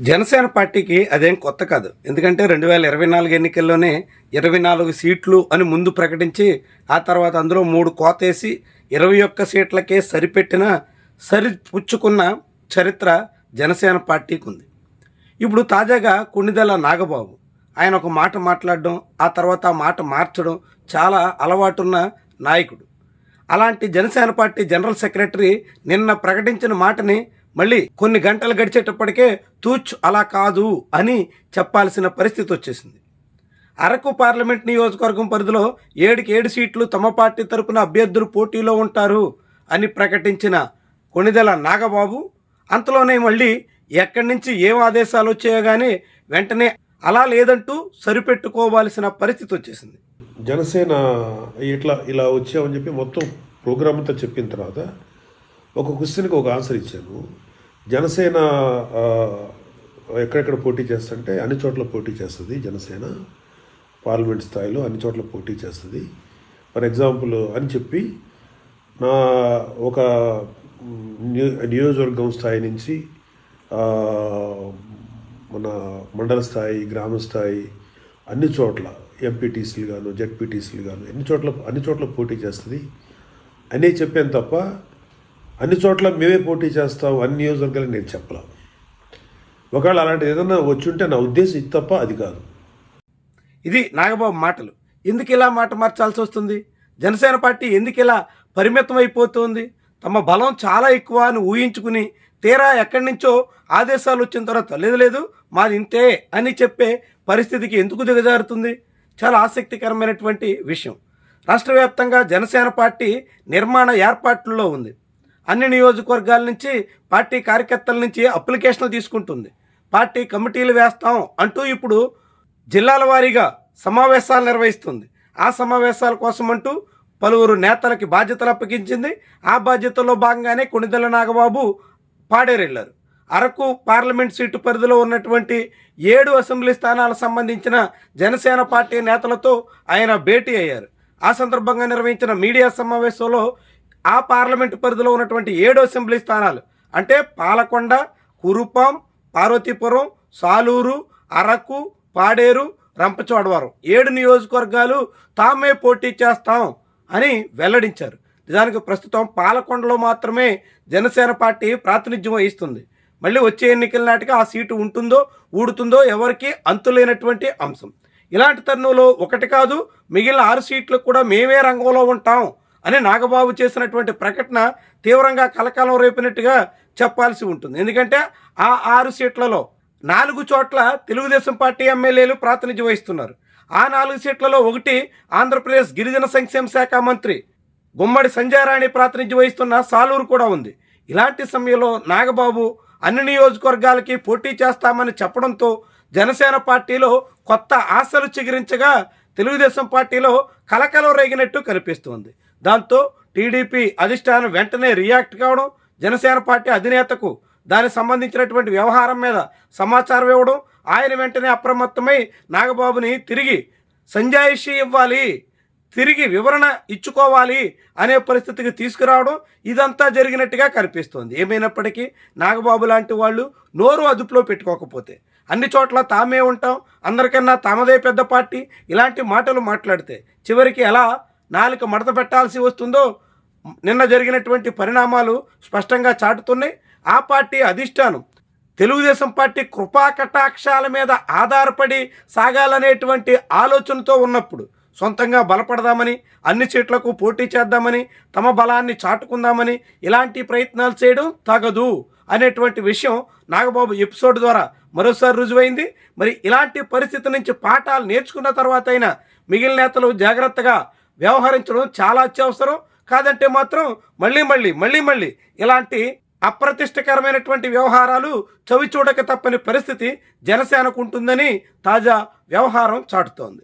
జనసేన పార్టీకి అదేం కొత్త కాదు. ఎందుకంటే 2024 ఎన్నికల్లోనే 24 సీట్లు అని ముందు ప్రకటించి ఆ తర్వాత అందులో 3 కోతేసి 21 సీట్లకే సరిపుచ్చుకున్న చరిత్ర జనసేన పార్టీకి ఉంది. ఇప్పుడు తాజాగా కొణిదెల నాగబాబు ఆయన ఒక మాట మాట్లాడడం, ఆ తర్వాత ఆ మాట మార్చడం చాలా అలవాటున్న నాయకుడు. అలాంటి జనసేన పార్టీ జనరల్ సెక్రటరీ నిన్న ప్రకటించిన మాటని మళ్ళీ కొన్ని గంటలు గడిచేటప్పటికే అలా కాదు అని చెప్పాల్సిన పరిస్థితి వచ్చేసింది. అరకు పార్లమెంట్ నియోజకవర్గం పరిధిలో 7 సీట్లు తమ పార్టీ తరపున అభ్యర్థులు పోటీలో ఉంటారు అని ప్రకటించిన కొణిదెల నాగబాబు అంతలోనే మళ్ళీ ఎక్కడి నుంచి ఏం ఆదేశాలు వచ్చాయో కానీ వెంటనే అలా లేదంటూ సరిపెట్టుకోవాల్సిన పరిస్థితి వచ్చేసింది. జనసేన ఇలా వచ్చామని చెప్పి మొత్తం ప్రోగ్రామ్ అంతా చెప్పిన తర్వాత ఒక క్వశ్చన్కి ఒక ఆన్సర్ ఇచ్చాను. జనసేన ఎక్కడెక్కడ పోటీ చేస్తుంటే అన్ని చోట్ల పోటీ చేస్తుంది. జనసేన పార్లమెంట్ స్థాయిలో అన్ని చోట్ల పోటీ చేస్తుంది. ఫర్ ఎగ్జాంపుల్ అని చెప్పి నా ఒక నియోజకవర్గం స్థాయి నుంచి మన మండల స్థాయి, గ్రామ స్థాయి అన్ని చోట్ల ఎంపీటీసీలు గాను, జెడ్పీటీసీలు గాను అన్ని చోట్ల పోటీ చేస్తుంది అనే చెప్పాను తప్ప అన్ని చోట్ల మేమే పోటీ చేస్తాం అన్ని నియోజకవర్గాలు నేను చెప్పలా. ఒకవేళ అలాంటిది ఏదన్నా వచ్చుంటే నా ఉద్దేశం ఇది తప్ప అది కాదు. ఇది నాగబాబు మాటలు. ఎందుకు ఇలా మాట మార్చాల్సి వస్తుంది? జనసేన పార్టీ ఎందుకు ఇలా పరిమితం అయిపోతుంది? తమ బలం చాలా ఎక్కువ అని ఊహించుకుని తీరా ఎక్కడి నుంచో ఆదేశాలు వచ్చిన తర్వాత లేదు మాది ఇంతే అని చెప్పే పరిస్థితికి ఎందుకు దిగజారుతుంది? చాలా ఆసక్తికరమైనటువంటి విషయం. రాష్ట్ర వ్యాప్తంగా జనసేన పార్టీ నిర్మాణ ఏర్పాట్లలో ఉంది. అన్ని నియోజకవర్గాల నుంచి పార్టీ కార్యకర్తల నుంచి అప్లికేషన్లు తీసుకుంటుంది. పార్టీ కమిటీలు వేస్తాం అంటూ ఇప్పుడు జిల్లాల వారీగా సమావేశాలు నిర్వహిస్తుంది. ఆ సమావేశాల కోసం అంటూ పలువురు నేతలకి బాధ్యతలు అప్పగించింది. ఆ బాధ్యతల్లో భాగంగానే కొణిదెల నాగబాబు పాడేరు వెళ్ళారు. అరకు పార్లమెంట్ సీటు పరిధిలో ఉన్నటువంటి 7 అసెంబ్లీ స్థానాలకు సంబంధించిన జనసేన పార్టీ నేతలతో ఆయన భేటీ అయ్యారు. ఆ సందర్భంగా నిర్వహించిన మీడియా సమావేశంలో ఆ పార్లమెంటు పరిధిలో ఉన్నటువంటి 7 అసెంబ్లీ స్థానాలు అంటే పాలకొండ, కురుపాం, పార్వతీపురం, సాలూరు, అరకు, పాడేరు, రంపచోడవరం 7 నియోజకవర్గాలు తామే పోటీ చేస్తాం అని వెల్లడించారు. నిజానికి ప్రస్తుతం పాలకొండలో మాత్రమే జనసేన పార్టీ ప్రాతినిధ్యం వహిస్తుంది. మళ్ళీ వచ్చే ఎన్నికల నాటికి ఆ సీటు ఉంటుందో ఊడుతుందో ఎవరికి అంతులేనటువంటి అంశం. ఇలాంటి తరుణంలో ఒకటి కాదు మిగిలిన 6 సీట్లు కూడా మేమే రంగంలో ఉంటాం అని నాగబాబు చేసినటువంటి ప్రకటన తీవ్రంగా కలకాలం రేపినట్టుగా చెప్పాల్సి ఉంటుంది. ఎందుకంటే ఆ 6 సీట్లలో 4 చోట్ల తెలుగుదేశం పార్టీ ఎమ్మెల్యేలు ప్రాతినిధ్యం వహిస్తున్నారు. ఆ 4 సీట్లలో ఒకటి ఆంధ్రప్రదేశ్ గిరిజన సంక్షేమ శాఖ మంత్రి గుమ్మడి సంజయరాణి ప్రాతినిధ్యం వహిస్తున్న సాలూరు కూడా ఉంది. ఇలాంటి సమయంలో నాగబాబు అన్ని నియోజకవర్గాలకి పోటీ చేస్తామని చెప్పడంతో జనసేన పార్టీలో కొత్త ఆశలు చిగురించగా తెలుగుదేశం పార్టీలో కలకలం రేగినట్టు కనిపిస్తుంది. దాంతో టీడీపీ అధిష్టానం వెంటనే రియాక్ట్ కావడం, జనసేన పార్టీ అధినేతకు దానికి సంబంధించినటువంటి వ్యవహారం మీద సమాచారం ఇవ్వడం, ఆయన వెంటనే అప్రమత్తమై నాగబాబుని తిరిగి సంజాయిషీ ఇవ్వాలి, తిరిగి వివరణ ఇచ్చుకోవాలి అనే పరిస్థితికి తీసుకురావడం ఇదంతా జరిగినట్టుగా కనిపిస్తోంది. ఏమైనప్పటికీ నాగబాబు లాంటి వాళ్ళు నోరు అదుపులో పెట్టుకోకపోతే అన్ని చోట్ల తామే ఉంటాం, అందరికన్నా తామదే పెద్ద పార్టీ ఇలాంటి మాటలు మాట్లాడితే చివరికి ఎలా నాలుక మడత పెట్టాల్సి వస్తుందో నిన్న జరిగినటువంటి పరిణామాలు స్పష్టంగా చాటుతున్నాయి. ఆ పార్టీ అధిష్టానం తెలుగుదేశం పార్టీ కృపా కటాక్షాల మీద ఆధారపడి సాగాలనేటువంటి ఆలోచనతో ఉన్నప్పుడు సొంతంగా బలపడదామని, అన్ని సీట్లకు పోటీ చేద్దామని, తమ బలాన్ని చాటుకుందామని ఇలాంటి ప్రయత్నాలు చేయడం తగదు అనేటువంటి విషయం నాగబాబు ఎపిసోడ్ ద్వారా మరోసారి రుజువైంది. మరి ఇలాంటి పరిస్థితి నుంచి పాఠాలు నేర్చుకున్న తర్వాత అయినా మిగిలిన నేతలు జాగ్రత్తగా వ్యవహరించడం చాలా అత్యవసరం. కాదంటే మాత్రం మళ్ళీ ఇలాంటి అప్రతిష్టకరమైనటువంటి వ్యవహారాలు చవి చూడక తప్పని పరిస్థితి జనసేనకు ఉంటుందని తాజా వ్యవహారం చాటుతోంది.